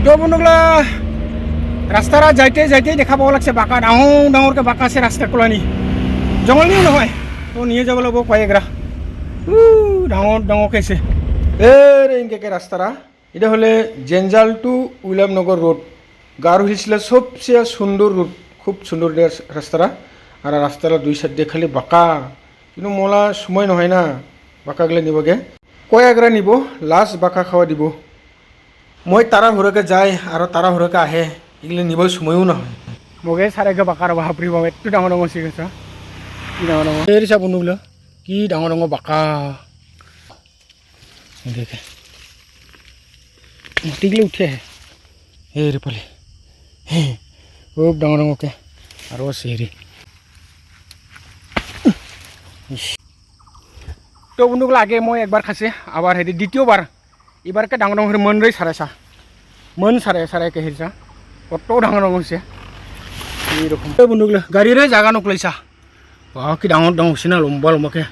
তো বন্ধুগুলা রাস্তারা যাইতে যাইতেই দেখা পাওয়া লাগছে বাঁকা ডাঙরকে বাঁকা আছে রাস্তা কোলানি জঙ্গল নিয়েও নহয় তো নিয়ে যাব লাগব কয়েকরা ডাঙর খাইছে ইনকে রাস্তারা এটা হলে জেঞ্জাল টু উইলামনগর রোড গারো হিলসলে সবচেয়ে সুন্দর রোড খুব সুন্দর রাস্তারা আর রাস্তার দুই সাইড দিয়ে খালি বাঁকা কিন্তু মোলা সময় নহয় না বাঁকাগুলো নিবগে কয়েকরা নিব লাস্ট বাঁকা খাওয়া দিব মই তারা হুরকে যাই আর তারা হুরকে আহে এগুলো নিব সময়ও নহয় মগে সারেকে বাঁকা রবা হাপরি বাবা একটু ডাঙর শিখেছ কি ডাঙর এরিছা বন্ধুগুলো কি ডাঙর বাঁকা দেখে মাটিগুলো উঠে আহে রে পালে খুব ডাঙরকে আরও আছে হেৰি তো বন্ধুগুলো আগে মই একবাৰ খাসে আবাৰ হেৰি দ্বিতীয়বার এবারকে ডাঙর মনরে সারাইছা মন সারাইকে হেরিছা কত ডাঙর হয়েছে এইরকম বন্ধুগুলো গাড়িরে জায়গা নকলাইছা কি ডাঙর হচ্ছে না লম্বাকে